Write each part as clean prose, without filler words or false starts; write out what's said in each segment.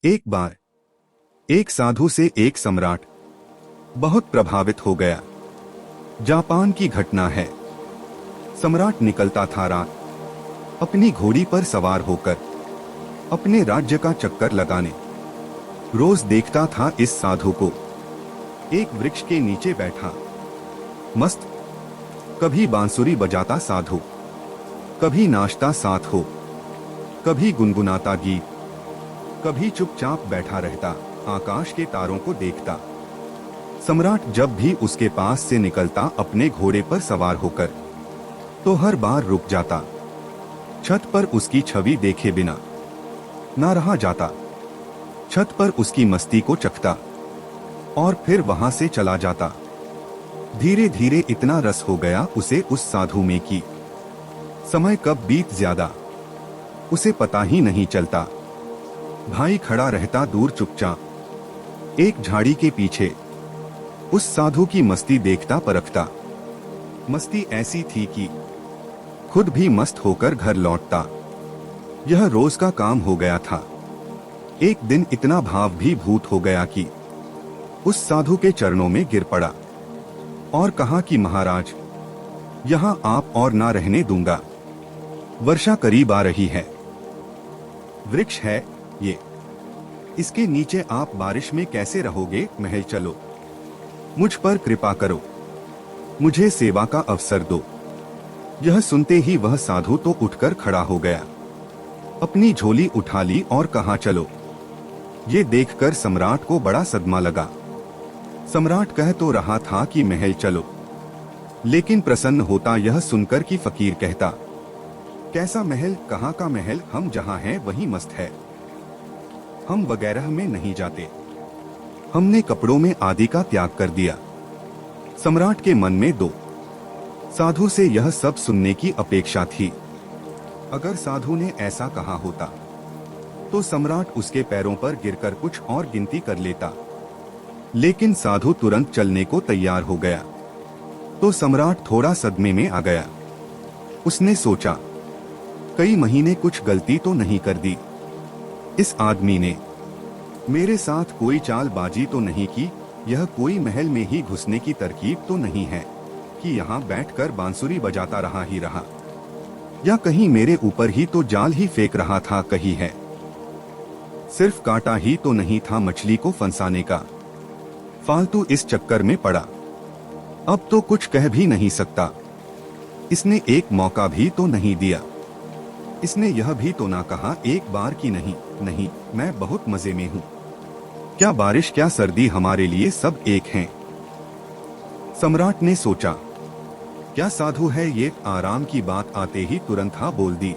एक बार एक साधु से एक सम्राट बहुत प्रभावित हो गया। जापान की घटना है। सम्राट निकलता था रात, अपनी घोड़ी पर सवार होकर अपने राज्य का चक्कर लगाने। रोज देखता था इस साधु को एक वृक्ष के नीचे बैठा मस्त। कभी बांसुरी बजाता साधु, कभी नाचता साथ हो, कभी गुनगुनाता गीत, कभी चुपचाप बैठा रहता, आकाश के तारों को देखता। सम्राट जब भी उसके पास से निकलता अपने घोड़े पर सवार होकर, तो हर बार रुक जाता। छत पर उसकी छवि देखे बिना ना रहा जाता। छत पर उसकी मस्ती को चखता और फिर वहां से चला जाता। धीरे धीरे इतना रस हो गया उसे उस साधु में कि समय कब बीत ज्यादा उसे पता ही नहीं चलता। भाई खड़ा रहता दूर चुपचाप एक झाड़ी के पीछे, उस साधु की मस्ती देखता परखता। मस्ती ऐसी थी कि खुद भी मस्त होकर घर लौटता। यह रोज का काम हो गया था। एक दिन इतना भाव भी भूत हो गया कि उस साधु के चरणों में गिर पड़ा और कहा कि महाराज, यहां आप और ना रहने दूंगा। वर्षा करीब आ रही है। वृक्ष है ये, इसके नीचे आप बारिश में कैसे रहोगे? महल चलो, मुझ पर कृपा करो, मुझे सेवा का अवसर दो। यह सुनते ही वह साधु तो उठकर खड़ा हो गया, अपनी झोली उठा ली और कहा चलो। ये देखकर सम्राट को बड़ा सदमा लगा। सम्राट कह तो रहा था कि महल चलो, लेकिन प्रसन्न होता यह सुनकर कि फकीर कहता, कैसा महल? कहाँ का महल? हम जहाँ हैं वहीं मस्त है। हम वगैरह में नहीं जाते। हमने कपड़ों में आदि का त्याग कर दिया। सम्राट के मन में दो साधु से यह सब सुनने की अपेक्षा थी। अगर साधु ने ऐसा कहा होता तो सम्राट उसके पैरों पर गिरकर कुछ और गिनती कर लेता, लेकिन साधु तुरंत चलने को तैयार हो गया तो सम्राट थोड़ा सदमे में आ गया। उसने सोचा, कई महीने कुछ गलती तो नहीं कर दी। इस आदमी ने मेरे साथ कोई चालबाजी तो नहीं की। यह कोई महल में ही घुसने की तरकीब तो नहीं है कि यहाँ बैठकर बांसुरी बजाता रहा ही रहा, या कहीं मेरे ऊपर ही तो जाल ही फेंक रहा था। कहीं है सिर्फ कांटा ही तो नहीं था मछली को फंसाने का। फालतू इस चक्कर में पड़ा। अब तो कुछ कह भी नहीं सकता। इसने एक मौका भी तो नहीं दिया। इसने यह भी तो ना कहा एक बार की नहीं, नहीं मैं बहुत मजे में हूँ। क्या बारिश क्या सर्दी, हमारे लिए सब एक हैं। सम्राट ने सोचा, क्या साधु है ये? आराम की बात आते ही तुरंत हाँ बोल दी।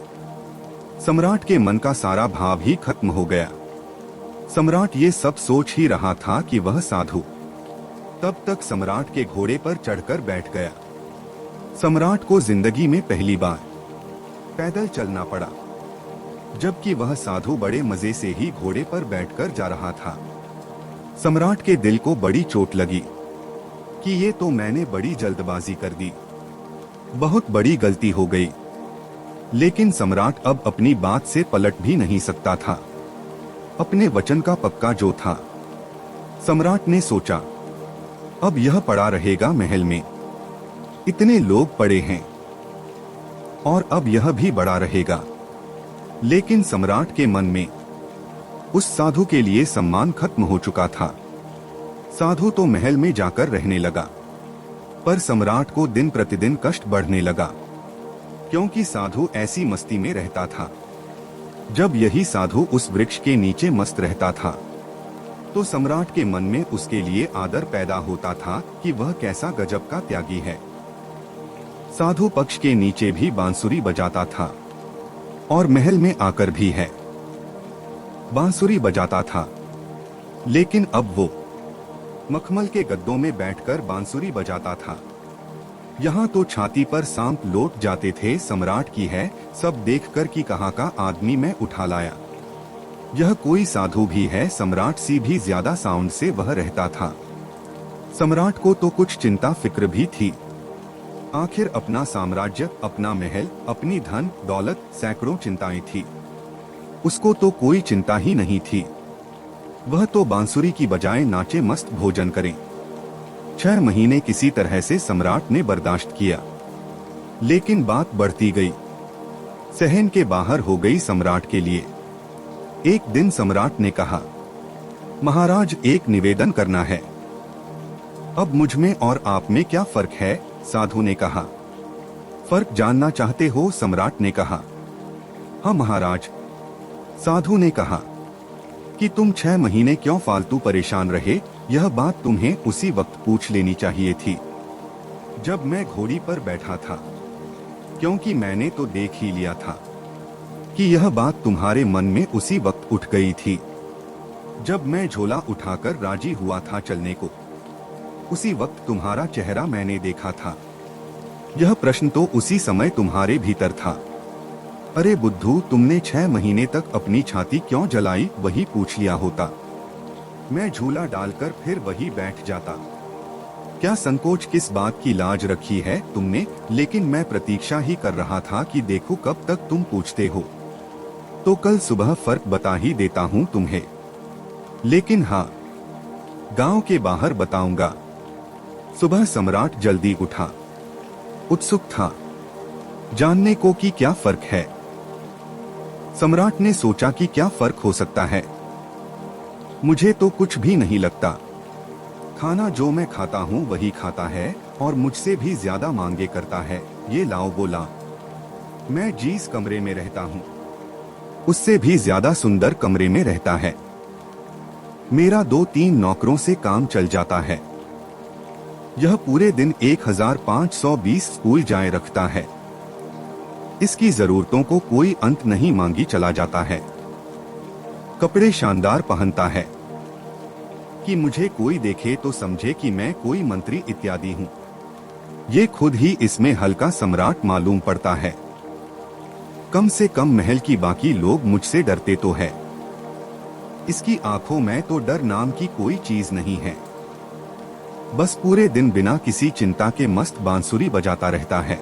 सम्राट के मन का सारा भाव ही खत्म हो गया। सम्राट ये सब सोच ही रहा था कि वह साधु तब तक सम्राट के घोड़े पर चढ़कर बैठ गया। सम्राट को जिंदगी में पहली बार पैदल चलना पड़ा, जबकि वह साधु बड़े मजे से ही घोड़े पर बैठकर जा रहा था। सम्राट के दिल को बड़ी चोट लगी कि ये तो मैंने बड़ी जल्दबाजी कर दी, बहुत बड़ी गलती हो गई। लेकिन सम्राट अब अपनी बात से पलट भी नहीं सकता था। अपने वचन का पक्का जो था। सम्राट ने सोचा, अब यह पड़ा रहेगा महल में। इतने लोग पड़े हैं और अब यह भी बड़ा रहेगा। लेकिन सम्राट के मन में उस साधु के लिए सम्मान खत्म हो चुका था। साधु तो महल में जाकर रहने लगा, पर सम्राट को दिन प्रतिदिन कष्ट बढ़ने लगा, क्योंकि साधु ऐसी मस्ती में रहता था। जब यही साधु उस वृक्ष के नीचे मस्त रहता था, तो सम्राट के मन में उसके लिए आदर पैदा होता था कि वह कैसा गजब का त्यागी है। साधु पक्ष के नीचे भी बांसुरी बजाता था और महल में आकर भी है बांसुरी बजाता था। लेकिन अब वो मखमल के गद्दों में बैठकर बांसुरी बजाता था। यहाँ तो छाती पर सांप लौट जाते थे। सम्राट की है सब देखकर कि कहाँ का आदमी मैं उठा लाया। यह कोई साधु भी है? सम्राट सी भी ज्यादा साउंड से वह रहता था। सम्राट को तो कुछ चिंता फिक्र भी थी। आखिर अपना साम्राज्य, अपना महल, अपनी धन दौलत, सैकड़ों चिंताएं थी। उसको तो कोई चिंता ही नहीं थी। वह तो बांसुरी की बजाय नाचे, मस्त भोजन करें। 6 महीने किसी तरह से सम्राट ने बर्दाश्त किया, लेकिन बात बढ़ती गई, सहन के बाहर हो गई सम्राट के लिए। एक दिन सम्राट ने कहा, महाराज, एक निवेदन करना है। अब मुझ में और आप में क्या फर्क है? साधु ने कहा। फर्क जानना चाहते हो? सम्राट ने कहा। हाँ महाराज। साधु ने कहा कि तुम 6 महीने क्यों फालतू परेशान रहे? यह बात तुम्हें उसी वक्त पूछ लेनी चाहिए थी जब मैं घोड़ी पर बैठा था, क्योंकि मैंने तो देख ही लिया था कि यह बात तुम्हारे मन में उसी वक्त उठ गई थी जब मैं झोला उठाकर राजी हुआ था चलने को। उसी वक्त तुम्हारा चेहरा मैंने देखा था। यह प्रश्न तो उसी समय तुम्हारे भीतर था। अरे बुद्धू, तुमने 6 महीने तक अपनी छाती क्यों जलाई? वही पूछ लिया होता, मैं झूला डालकर फिर वही बैठ जाता। क्या संकोच, किस बात की लाज रखी है तुमने? लेकिन मैं प्रतीक्षा ही कर रहा था कि देखो कब तक तुम पूछते हो। तो कल सुबह फर्क बता ही देता हूँ तुम्हें, लेकिन हाँ, गांव के बाहर बताऊंगा। सुबह सम्राट जल्दी उठा, उत्सुक था जानने को कि क्या फर्क है। सम्राट ने सोचा कि क्या फर्क हो सकता है। मुझे तो कुछ भी नहीं लगता। खाना जो मैं खाता हूँ वही खाता है और मुझसे भी ज्यादा मांगे करता है। ये लाओ वो ला। मैं जिस कमरे में रहता हूँ उससे भी ज्यादा सुंदर कमरे में रहता है। मेरा 2-3 नौकरों से काम चल जाता है। यह पूरे दिन 1520 स्कूल जाए रखता है। इसकी जरूरतों को कोई अंत नहीं, मांगी चला जाता है। कपड़े शानदार पहनता है कि मुझे कोई देखे तो समझे कि मैं कोई मंत्री इत्यादि हूँ। ये खुद ही इसमें हल्का सम्राट मालूम पड़ता है। कम से कम महल की बाकी लोग मुझसे डरते तो है। इसकी आंखों में तो डर नाम की कोई चीज नहीं है। बस पूरे दिन बिना किसी चिंता के मस्त बांसुरी बजाता रहता है।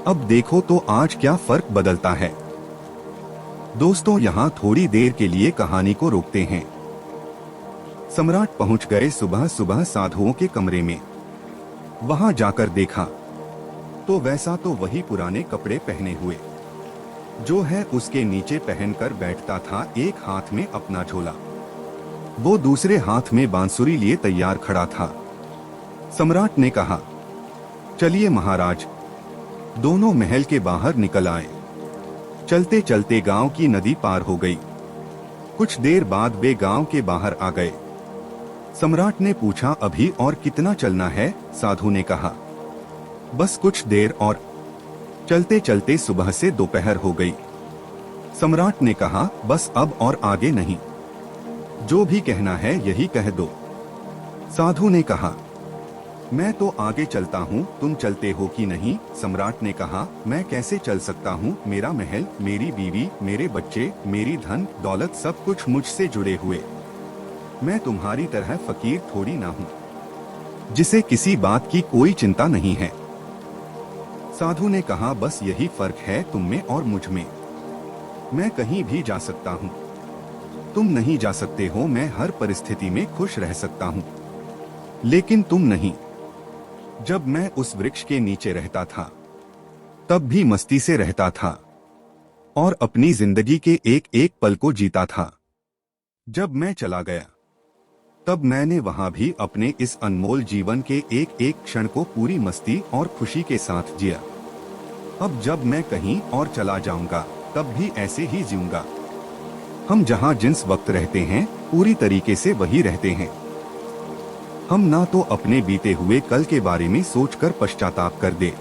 अब देखो तो आज क्या फर्क बदलता है। दोस्तों, यहाँ थोड़ी देर के लिए कहानी को रोकते हैं। सम्राट पहुंच गए सुबह सुबह साधुओं के कमरे में। वहां जाकर देखा तो वैसा तो वही पुराने कपड़े पहने हुए जो है उसके नीचे पहनकर बैठता था, एक हाथ में अपना झोला, वो दूसरे हाथ में बांसुरी लिए तैयार खड़ा था। सम्राट ने कहा, चलिए महाराज। दोनों महल के बाहर निकल आए। चलते चलते गांव की नदी पार हो गई। कुछ देर बाद वे गांव के बाहर आ गए। सम्राट ने पूछा, अभी और कितना चलना है? साधु ने कहा, बस कुछ देर और। चलते चलते सुबह से दोपहर हो गई। सम्राट ने कहा, बस अब और आगे नहीं, जो भी कहना है यही कह दो। साधु ने कहा, मैं तो आगे चलता हूँ, तुम चलते हो कि नहीं? सम्राट ने कहा, मैं कैसे चल सकता हूँ? मेरा महल, मेरी बीवी, मेरे बच्चे, मेरी धन दौलत सब कुछ मुझसे जुड़े हुए। मैं तुम्हारी तरह फकीर थोड़ी ना हूँ जिसे किसी बात की कोई चिंता नहीं है। साधु ने कहा, बस यही फर्क है तुम में और मुझ में। मैं कहीं भी जा सकता हूँ, तुम नहीं जा सकते हो। मैं हर परिस्थिति में खुश रह सकता हूँ, लेकिन तुम नहीं। जब मैं उस वृक्ष के नीचे रहता था तब भी मस्ती से रहता था और अपनी जिंदगी के एक एक पल को जीता था। जब मैं चला गया तब मैंने वहां भी अपने इस अनमोल जीवन के एक एक क्षण को पूरी मस्ती और खुशी के साथ जिया। अब जब मैं कहीं और चला जाऊंगा तब भी ऐसे ही जीऊंगा। हम जहां जिस वक्त रहते हैं पूरी तरीके से वही रहते हैं। हम ना तो अपने बीते हुए कल के बारे में सोचकर पश्चाताप कर दे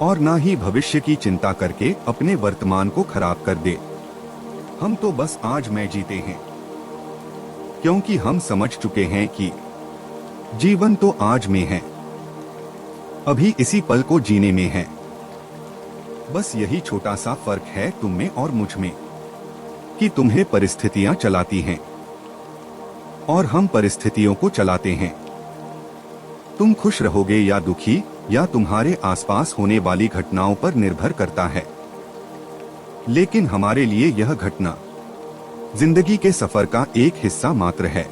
और ना ही भविष्य की चिंता करके अपने वर्तमान को खराब कर दे। हम तो बस आज में जीते हैं, क्योंकि हम समझ चुके हैं कि जीवन तो आज में है, अभी इसी पल को जीने में है। बस यही छोटा सा फर्क है तुम में और मुझ में कि तुम्हें परिस्थितियां चलाती हैं और हम परिस्थितियों को चलाते हैं। तुम खुश रहोगे या दुखी, या तुम्हारे आसपास होने वाली घटनाओं पर निर्भर करता है। लेकिन हमारे लिए यह घटना जिंदगी के सफर का एक हिस्सा मात्र है।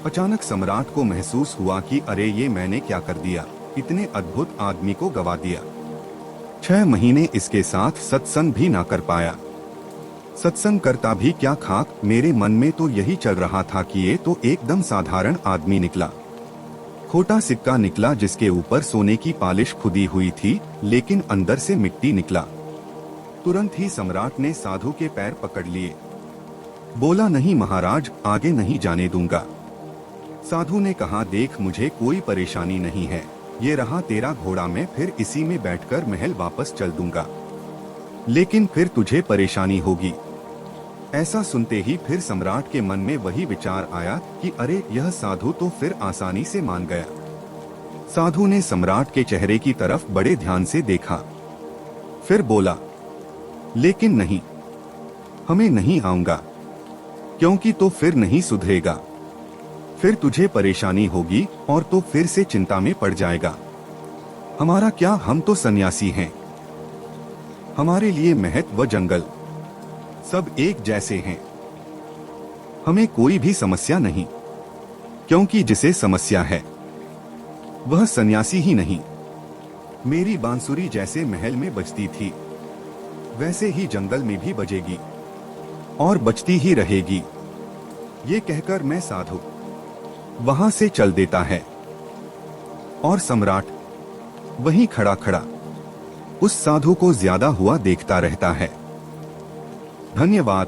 अचानक सम्राट को महसूस हुआ कि अरे ये मैंने क्या कर दिया, इतने अद्भुत आदमी को गवा दिया। 6 महीने इसके साथ सत्संग भी ना कर पाया। सत्संग करता भी क्या खाक, मेरे मन में तो यही चल रहा था कि ये तो एकदम साधारण आदमी निकला, खोटा सिक्का निकला जिसके ऊपर सोने की पॉलिश खुदी हुई थी, लेकिन अंदर से मिट्टी निकला। तुरंत ही सम्राट ने साधु के पैर पकड़ लिए। बोला, नहीं महाराज, आगे नहीं जाने दूंगा। साधु ने कहा, देख मुझे कोई परेशानी नहीं है, ये रहा तेरा घोड़ा, मैं फिर इसी में बैठकर महल वापस चल दूंगा, लेकिन फिर तुझे परेशानी होगी। ऐसा सुनते ही फिर सम्राट के मन में वही विचार आया कि अरे यह साधु तो फिर आसानी से मान गया। साधु ने सम्राट के चेहरे की तरफ बड़े ध्यान से देखा, फिर बोला, लेकिन नहीं, हमें नहीं आऊंगा, क्योंकि तो फिर नहीं सुधरेगा, फिर तुझे परेशानी होगी और तो फिर से चिंता में पड़ जाएगा। हमारा क्या, हम तो सन्यासी हैं, हमारे लिए महत व जंगल सब एक जैसे हैं, हमें कोई भी समस्या नहीं, क्योंकि जिसे समस्या है वह सन्यासी ही नहीं। मेरी बांसुरी जैसे महल में बजती थी, वैसे ही जंगल में भी बजेगी और बजती ही रहेगी। ये कहकर मैं साधु वहां से चल देता है और सम्राट वहीं खड़ा खड़ा उस साधु को ज्यादा हुआ देखता रहता है। धन्यवाद।